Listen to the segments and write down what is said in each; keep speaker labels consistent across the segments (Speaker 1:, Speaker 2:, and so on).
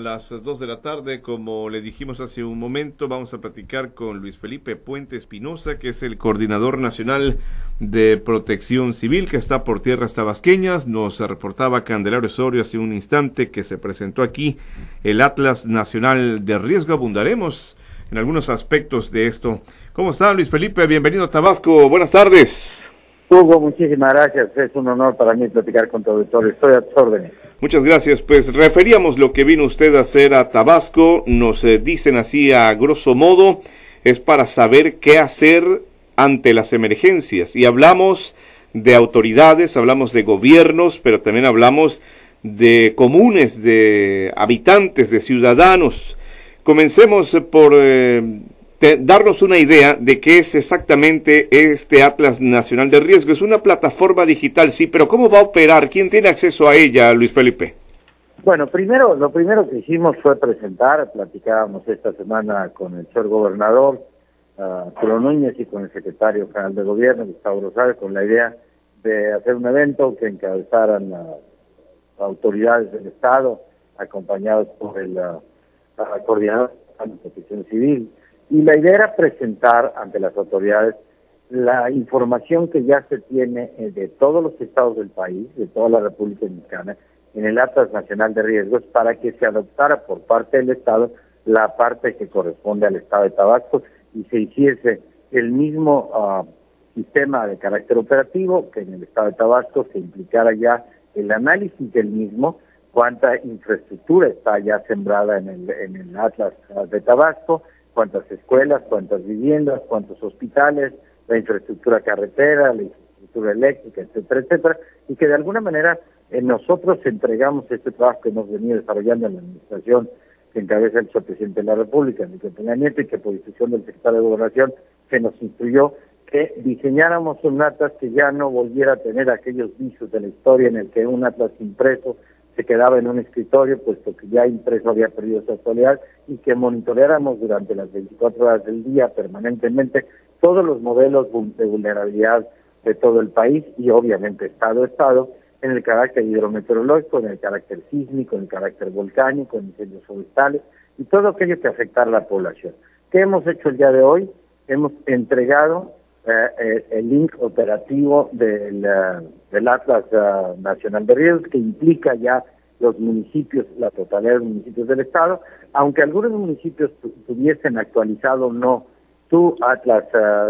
Speaker 1: A las 2 de la tarde, como le dijimos hace un momento, vamos a platicar con Luis Felipe Puente Espinosa, que es el Coordinador Nacional de Protección Civil, que está por tierras tabasqueñas. Nos reportaba Candelario Osorio hace un instante que se presentó aquí el Atlas Nacional de Riesgo. Abundaremos en algunos aspectos de esto. ¿Cómo está, Luis Felipe? Bienvenido a Tabasco. Buenas tardes.
Speaker 2: Hugo, muchísimas gracias. Es un honor para mí platicar con tu auditorio. Estoy a tus órdenes.
Speaker 1: Muchas gracias. Pues referíamos lo que vino usted a hacer a Tabasco. Nos dicen así a grosso modo, es para saber qué hacer ante las emergencias. Y hablamos de autoridades, hablamos de gobiernos, pero también hablamos de comunes, de habitantes, de ciudadanos. Comencemos por darnos una idea de qué es exactamente este Atlas Nacional de Riesgo. Es una plataforma digital, sí, pero ¿cómo va a operar? ¿Quién tiene acceso a ella, Luis Felipe?
Speaker 2: Bueno, lo primero que hicimos fue platicábamos esta semana con el señor gobernador, Arturo Núñez, y con el secretario general de gobierno, Gustavo Rosales, con la idea de hacer un evento que encabezaran las autoridades del Estado, acompañados por el coordinador de Protección Civil. Y la idea era presentar ante las autoridades la información que ya se tiene de todos los estados del país, de toda la República Mexicana, en el Atlas Nacional de Riesgos, para que se adoptara por parte del Estado la parte que corresponde al Estado de Tabasco y se hiciese el mismo sistema de carácter operativo que en el Estado de Tabasco, se implicara ya el análisis del mismo, cuánta infraestructura está ya sembrada en el Atlas de Tabasco, cuántas escuelas, cuántas viviendas, cuántos hospitales, la infraestructura carretera, la infraestructura eléctrica, etcétera, etcétera, y que de alguna manera nosotros entregamos este trabajo que hemos venido desarrollando en la administración que encabeza el presidente de la República, Enrique Peña Nieto, y que por instrucción del secretario de Gobernación se nos instruyó que diseñáramos un atlas que ya no volviera a tener aquellos vicios de la historia en el que un atlas impreso se quedaba en un escritorio, puesto que ya impreso había perdido su actualidad, y que monitoreáramos durante las 24 horas del día permanentemente todos los modelos de vulnerabilidad de todo el país y obviamente estado a estado, en el carácter hidrometeorológico, en el carácter sísmico, en el carácter volcánico, en incendios forestales y todo aquello que afecta a la población. ¿Qué hemos hecho el día de hoy? Hemos entregado el link operativo del Atlas Nacional de Riesgos, que implica ya los municipios, la totalidad de los municipios del estado, aunque algunos municipios tuviesen actualizado o no su Atlas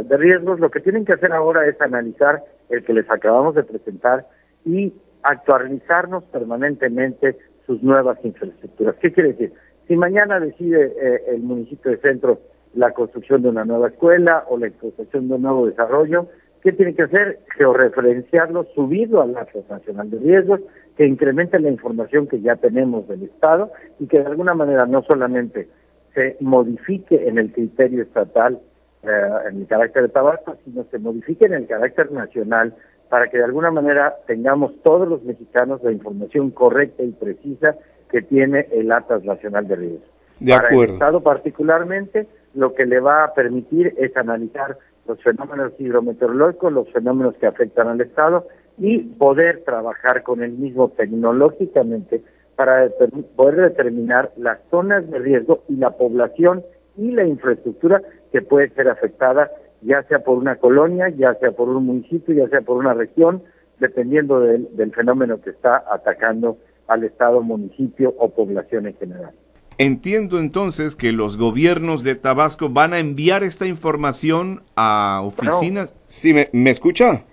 Speaker 2: de Riesgos. Lo que tienen que hacer ahora es analizar el que les acabamos de presentar y actualizarnos permanentemente sus nuevas infraestructuras. ¿Qué quiere decir? Si mañana decide el municipio de Centro la construcción de una nueva escuela o la construcción de un nuevo desarrollo, ¿qué tiene que hacer? Georreferenciarlo, subirlo al Atlas Nacional de Riesgos, que incremente la información que ya tenemos del Estado y que de alguna manera no solamente se modifique en el criterio estatal, en el carácter de Tabasco, sino se modifique en el carácter nacional, para que de alguna manera tengamos todos los mexicanos la información correcta y precisa que tiene el Atlas Nacional de Riesgos.
Speaker 1: De acuerdo.
Speaker 2: Para el Estado particularmente, lo que le va a permitir es analizar los fenómenos hidrometeorológicos, los fenómenos que afectan al Estado y poder trabajar con el mismo tecnológicamente para poder determinar las zonas de riesgo y la población y la infraestructura que puede ser afectada, ya sea por una colonia, ya sea por un municipio, ya sea por una región, dependiendo del fenómeno que está atacando al Estado, municipio o población en general.
Speaker 1: Entiendo entonces que los gobiernos de Tabasco van a enviar esta información a oficinas. Bueno, ¿sí me escucha?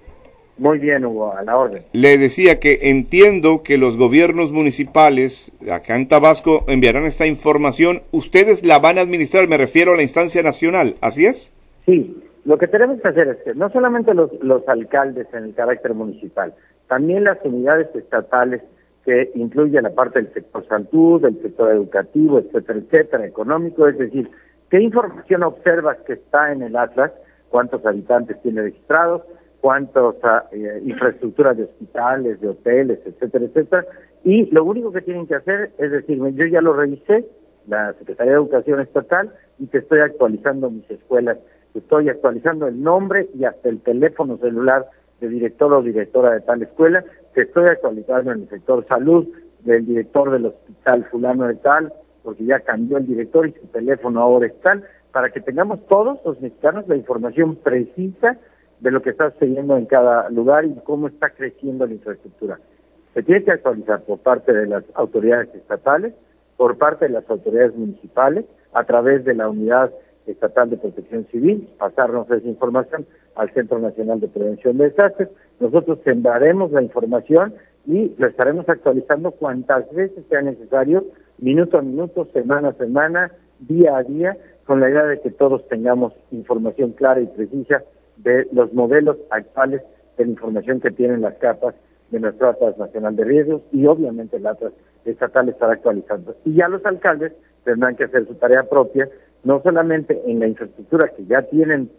Speaker 2: Muy bien, Hugo, a la orden.
Speaker 1: Le decía que entiendo que los gobiernos municipales acá en Tabasco enviarán esta información. Ustedes la van a administrar, me refiero a la instancia nacional, ¿así es?
Speaker 2: Sí, lo que tenemos que hacer es que no solamente los alcaldes en el carácter municipal, también las unidades estatales que incluye la parte del sector salud, del sector educativo, etcétera, etcétera, económico, es decir, ¿qué información observas que está en el Atlas? ¿Cuántos habitantes tiene registrados? ¿Cuántas infraestructuras de hospitales, de hoteles, etcétera, etcétera? Y lo único que tienen que hacer es decirme, yo ya lo revisé, la Secretaría de Educación Estatal, y te estoy actualizando mis escuelas, te estoy actualizando el nombre y hasta el teléfono celular de director o directora de tal escuela, te estoy actualizando en el sector salud, del director del hospital fulano de tal, porque ya cambió el director y su teléfono ahora es tal, para que tengamos todos los mexicanos la información precisa de lo que está sucediendo en cada lugar y cómo está creciendo la infraestructura. Se tiene que actualizar por parte de las autoridades estatales, por parte de las autoridades municipales, a través de la Unidad Estatal de Protección Civil, pasarnos esa información al Centro Nacional de Prevención de Desastres. Nosotros sembraremos la información y lo estaremos actualizando cuantas veces sea necesario, minuto a minuto, semana a semana, día a día, con la idea de que todos tengamos información clara y precisa de los modelos actuales de la información que tienen las capas de nuestro Atlas Nacional de Riesgos y obviamente el Atlas Estatal estará actualizando. Y ya los alcaldes tendrán que hacer su tarea propia, no solamente en la infraestructura que ya tienen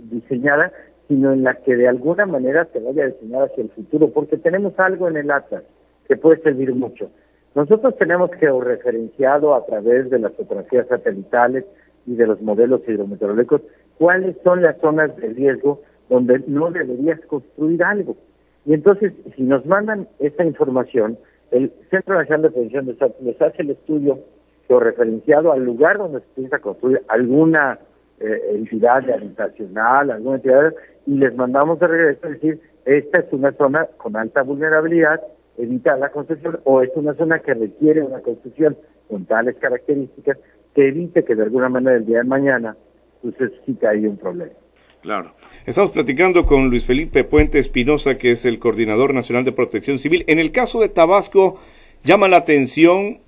Speaker 2: diseñada, sino en la que de alguna manera se vaya a diseñar hacia el futuro, porque tenemos algo en el Atlas que puede servir mucho. Nosotros tenemos georreferenciado a través de las fotografías satelitales y de los modelos hidrometeorológicos cuáles son las zonas de riesgo donde no deberías construir algo. Y entonces, si nos mandan esa información, el Centro Nacional de Prevención de Desastres les hace el estudio georreferenciado al lugar donde se piensa construir alguna entidad habitacional, alguna entidad, y les mandamos de regreso a decir, esta es una zona con alta vulnerabilidad, evita la construcción, o es una zona que requiere una construcción con tales características que evite que de alguna manera el día de mañana suscite ahí un problema.
Speaker 1: Claro. Estamos platicando con Luis Felipe Puente Espinosa, que es el Coordinador Nacional de Protección Civil. En el caso de Tabasco, llama la atención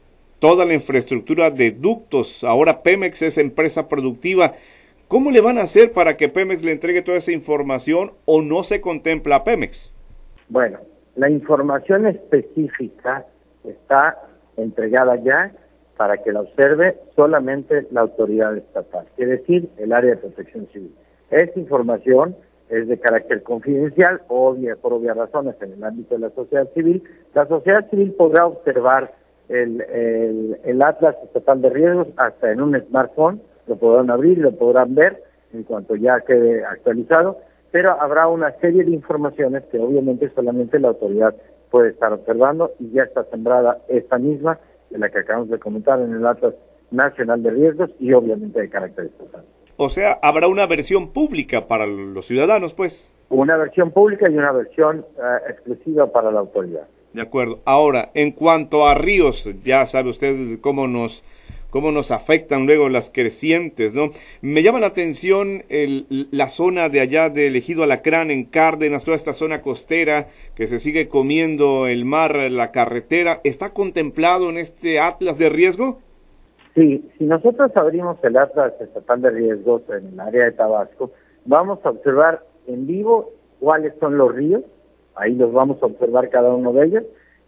Speaker 1: toda la infraestructura de ductos. Ahora Pemex es empresa productiva. ¿Cómo le van a hacer para que Pemex le entregue toda esa información o no se contempla a Pemex?
Speaker 2: Bueno, la información específica está entregada ya para que la observe solamente la autoridad estatal, es decir, el área de protección civil. Esta información es de carácter confidencial, por obvias razones en el ámbito de la sociedad civil. La sociedad civil podrá observar el Atlas Estatal de Riesgos hasta en un smartphone, lo podrán abrir y lo podrán ver en cuanto ya quede actualizado, pero habrá una serie de informaciones que obviamente solamente la autoridad puede estar observando y ya está sembrada esta misma, de la que acabamos de comentar en el Atlas Nacional de Riesgos y obviamente de carácter estatal.
Speaker 1: O sea, habrá una versión pública para los ciudadanos, pues.
Speaker 2: Una versión pública y una versión exclusiva para la autoridad.
Speaker 1: De acuerdo. Ahora, en cuanto a ríos, ya sabe usted cómo nos afectan luego las crecientes, ¿no? Me llama la atención la zona de allá del Ejido Alacrán, en Cárdenas, toda esta zona costera que se sigue comiendo el mar, la carretera. ¿Está contemplado en este Atlas de riesgo?
Speaker 2: Sí, si nosotros abrimos el Atlas Estatal de Riesgos en el área de Tabasco, vamos a observar en vivo cuáles son los ríos, ahí los vamos a observar cada uno de ellos,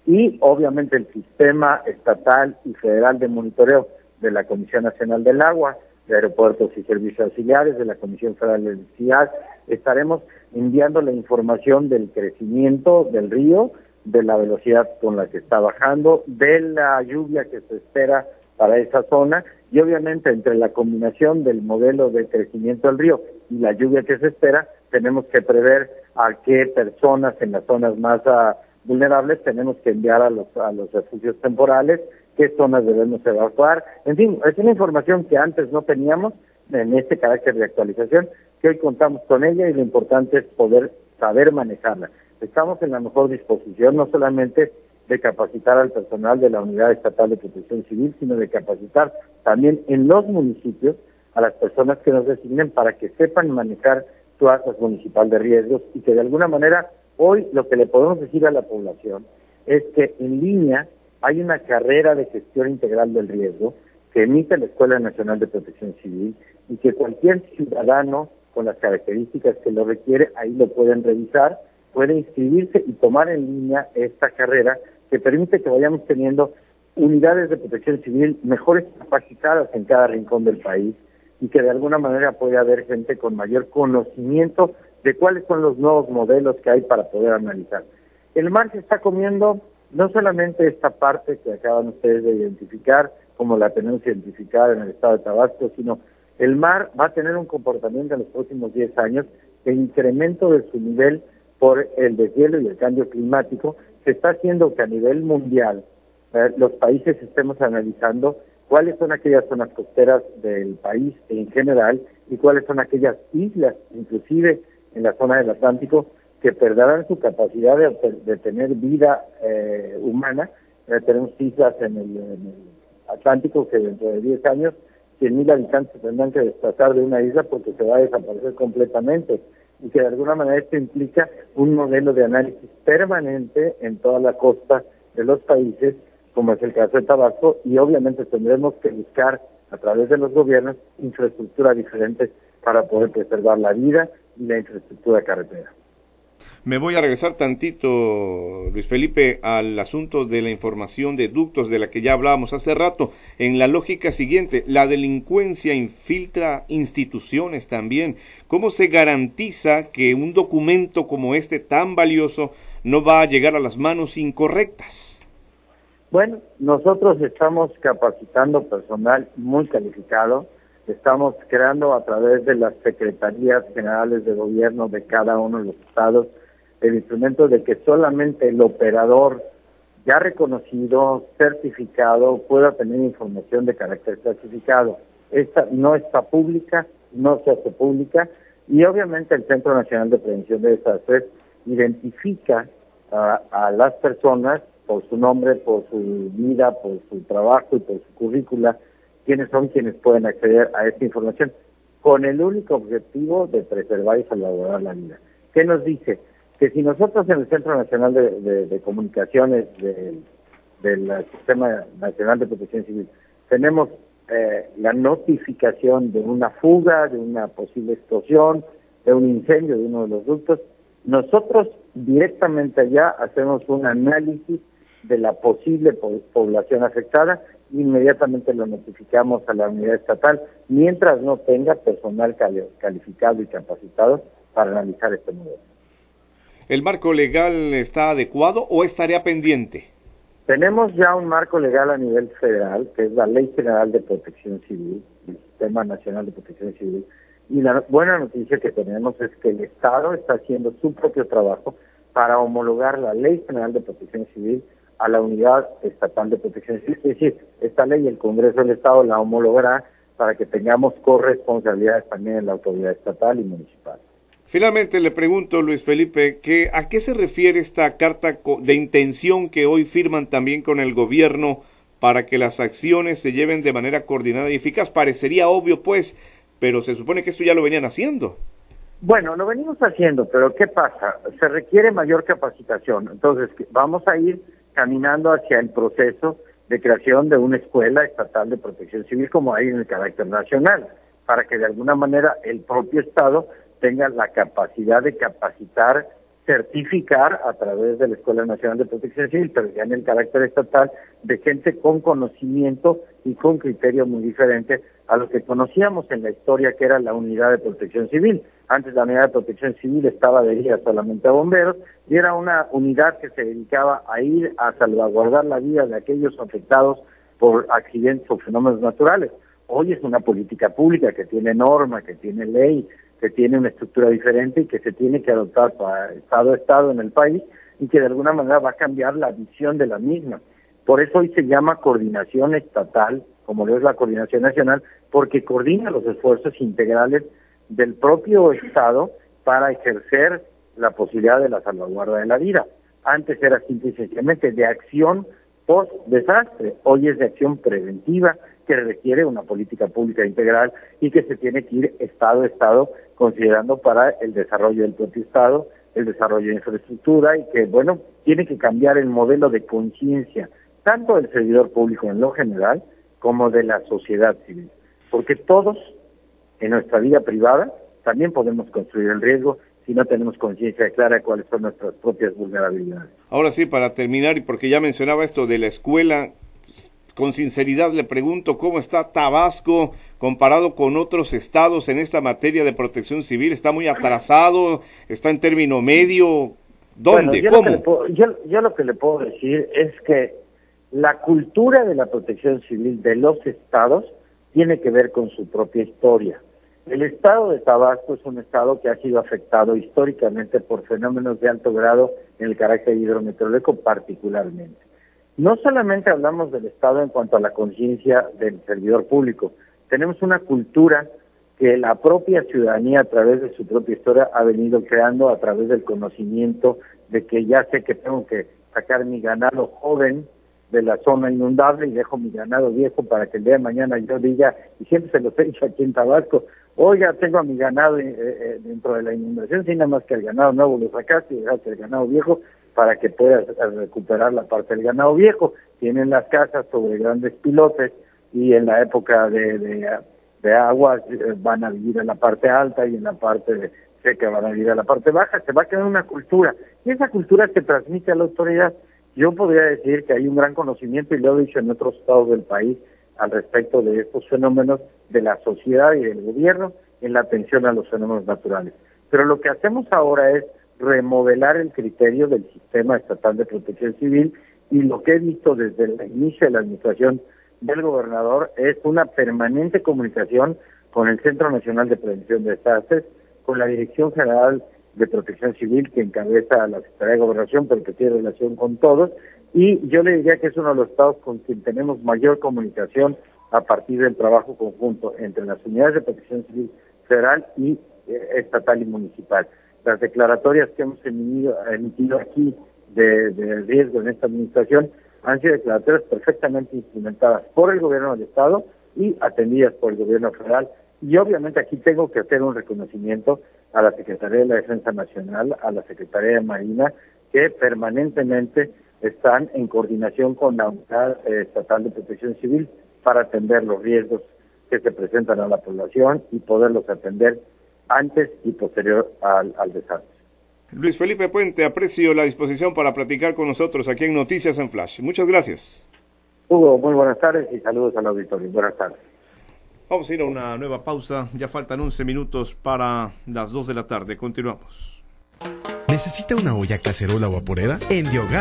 Speaker 2: y obviamente el sistema estatal y federal de monitoreo de la Comisión Nacional del Agua, de Aeropuertos y Servicios Auxiliares, de la Comisión Federal de Electricidad. Estaremos enviando la información del crecimiento del río, de la velocidad con la que está bajando, de la lluvia que se espera para esa zona, y obviamente entre la combinación del modelo de crecimiento del río y la lluvia que se espera, tenemos que prever a qué personas en las zonas más vulnerables tenemos que enviar a los refugios temporales, qué zonas debemos evacuar. En fin, es una información que antes no teníamos en este carácter de actualización, que hoy contamos con ella y lo importante es poder saber manejarla. Estamos en la mejor disposición, no solamente de capacitar al personal de la Unidad Estatal de Protección Civil, sino de capacitar también en los municipios a las personas que nos designen para que sepan manejar su Atlas Municipal de Riesgos y que de alguna manera hoy lo que le podemos decir a la población es que en línea hay una carrera de gestión integral del riesgo que emite la Escuela Nacional de Protección Civil y que cualquier ciudadano con las características que lo requiere, ahí lo pueden revisar, puede inscribirse y tomar en línea esta carrera que permite que vayamos teniendo unidades de protección civil mejores capacitadas en cada rincón del país y que de alguna manera puede haber gente con mayor conocimiento de cuáles son los nuevos modelos que hay para poder analizar. El mar se está comiendo no solamente esta parte que acaban ustedes de identificar, como la tenemos identificada en el estado de Tabasco, sino el mar va a tener un comportamiento en los próximos 10 años de incremento de su nivel por el deshielo y el cambio climático. Se está haciendo que a nivel mundial los países estemos analizando cuáles son aquellas zonas costeras del país en general y cuáles son aquellas islas, inclusive en la zona del Atlántico, que perderán su capacidad de tener vida humana. Tenemos islas en el Atlántico que dentro de 10 años 100,000 habitantes tendrán que desplazar de una isla porque se va a desaparecer completamente, y que de alguna manera esto implica un modelo de análisis permanente en toda la costa de los países, como es el caso de Tabasco, y obviamente tendremos que buscar a través de los gobiernos infraestructura diferente para poder preservar la vida y la infraestructura carretera.
Speaker 1: Me voy a regresar tantito, Luis Felipe, al asunto de la información de ductos de la que ya hablábamos hace rato, en la lógica siguiente: la delincuencia infiltra instituciones también. ¿Cómo se garantiza que un documento como este tan valioso no va a llegar a las manos incorrectas?
Speaker 2: Bueno, nosotros estamos capacitando personal muy calificado, estamos creando a través de las secretarías generales de gobierno de cada uno de los estados el instrumento de que solamente el operador ya reconocido, certificado, pueda tener información de carácter clasificado. Esta no está pública, no se hace pública, y obviamente el Centro Nacional de Prevención de Desastres identifica a las personas por su nombre, por su vida, por su trabajo y por su currícula, quiénes son quienes pueden acceder a esta información, con el único objetivo de preservar y salvaguardar la vida. ¿Qué nos dice? Que si nosotros en el Centro Nacional de Comunicaciones del Sistema Nacional de Protección Civil tenemos la notificación de una fuga, de una posible explosión, de un incendio de uno de los ductos, nosotros directamente allá hacemos un análisis de la posible población afectada, inmediatamente lo notificamos a la unidad estatal, mientras no tenga personal calificado y capacitado para analizar este modelo.
Speaker 1: ¿El marco legal está adecuado o estaría pendiente?
Speaker 2: Tenemos ya un marco legal a nivel federal, que es la Ley General de Protección Civil, el Sistema Nacional de Protección Civil, y la buena noticia que tenemos es que el Estado está haciendo su propio trabajo para homologar la Ley General de Protección Civil a la Unidad Estatal de Protección Civil. Es decir, esta ley el Congreso del Estado la homologará para que tengamos corresponsabilidades también en la autoridad estatal y municipal.
Speaker 1: Finalmente le pregunto, Luis Felipe, ¿a qué se refiere esta carta de intención que hoy firman también con el gobierno para que las acciones se lleven de manera coordinada y eficaz? Parecería obvio, pues, pero se supone que esto ya lo venían haciendo.
Speaker 2: Bueno, lo venimos haciendo, pero ¿qué pasa? Se requiere mayor capacitación. Entonces, vamos a ir caminando hacia el proceso de creación de una escuela estatal de protección civil como hay en el carácter nacional, para que de alguna manera el propio Estado tenga la capacidad de capacitar, certificar a través de la Escuela Nacional de Protección Civil, pero ya en el carácter estatal, de gente con conocimiento y con criterio muy diferente a lo que conocíamos en la historia, que era la Unidad de Protección Civil. Antes la Unidad de Protección Civil estaba adherida solamente a bomberos y era una unidad que se dedicaba a ir a salvaguardar la vida de aquellos afectados por accidentes o fenómenos naturales. Hoy es una política pública que tiene norma, que tiene ley, que tiene una estructura diferente y que se tiene que adoptar para estado a estado en el país y que de alguna manera va a cambiar la visión de la misma. Por eso hoy se llama coordinación estatal, como lo es la coordinación nacional, porque coordina los esfuerzos integrales del propio Estado para ejercer la posibilidad de la salvaguarda de la vida. Antes era simple y sencillamente de acción post-desastre, hoy es de acción preventiva, que requiere una política pública integral y que se tiene que ir estado a estado considerando para el desarrollo del propio estado, el desarrollo de infraestructura y que, bueno, tiene que cambiar el modelo de conciencia, tanto del servidor público en lo general como de la sociedad civil, porque todos en nuestra vida privada también podemos construir el riesgo si no tenemos conciencia clara de cuáles son nuestras propias vulnerabilidades.
Speaker 1: Ahora sí, para terminar, y porque ya mencionaba esto de la escuela, con sinceridad le pregunto, ¿cómo está Tabasco comparado con otros estados en esta materia de protección civil? ¿Está muy atrasado? ¿Está en término medio? ¿Dónde?
Speaker 2: Bueno,
Speaker 1: ¿Cómo?
Speaker 2: Yo lo que le puedo decir es que la cultura de la protección civil de los estados tiene que ver con su propia historia. El estado de Tabasco es un estado que ha sido afectado históricamente por fenómenos de alto grado en el carácter hidrometeorológico particularmente. No solamente hablamos del Estado en cuanto a la conciencia del servidor público, tenemos una cultura que la propia ciudadanía a través de su propia historia ha venido creando a través del conocimiento de que ya sé que tengo que sacar mi ganado joven de la zona inundable y dejo mi ganado viejo para que el día de mañana yo diga, y siempre se los he dicho aquí en Tabasco, oiga, tengo a mi ganado dentro de la inundación, sin nada más que el ganado nuevo lo sacaste y dejaste el ganado viejo para que puedas recuperar la parte del ganado viejo. Tienen las casas sobre grandes pilotes y en la época de aguas van a vivir en la parte alta y en la parte seca van a vivir en la parte baja. Se va a crear una cultura y esa cultura se transmite a la autoridad. Yo podría decir que hay un gran conocimiento, y lo he dicho en otros estados del país, al respecto de estos fenómenos de la sociedad y del gobierno en la atención a los fenómenos naturales. Pero lo que hacemos ahora es remodelar el criterio del Sistema Estatal de Protección Civil, y lo que he visto desde el inicio de la administración del gobernador es una permanente comunicación con el Centro Nacional de Prevención de Desastres, con la Dirección General de Protección Civil que encabeza la Secretaría de Gobernación, pero que tiene relación con todos, y yo le diría que es uno de los estados con quien tenemos mayor comunicación a partir del trabajo conjunto entre las unidades de protección civil federal y estatal y municipal. Las declaratorias que hemos emitido aquí de riesgo en esta administración han sido declaratorias perfectamente instrumentadas por el gobierno del estado y atendidas por el gobierno federal. Y obviamente aquí tengo que hacer un reconocimiento a la Secretaría de la Defensa Nacional, a la Secretaría de Marina, que permanentemente están en coordinación con la Unidad Estatal de Protección Civil para atender los riesgos que se presentan a la población y poderlos atender antes y posterior al desastre.
Speaker 1: Luis Felipe Puente, aprecio la disposición para platicar con nosotros aquí en Noticias en Flash. Muchas gracias.
Speaker 2: Hugo, muy buenas tardes y saludos al auditorio. Buenas tardes.
Speaker 1: Vamos a ir a una nueva pausa. Ya faltan 11 minutos para las 2 de la tarde. Continuamos.
Speaker 3: ¿Necesita una olla, cacerola o vaporera? En Diogar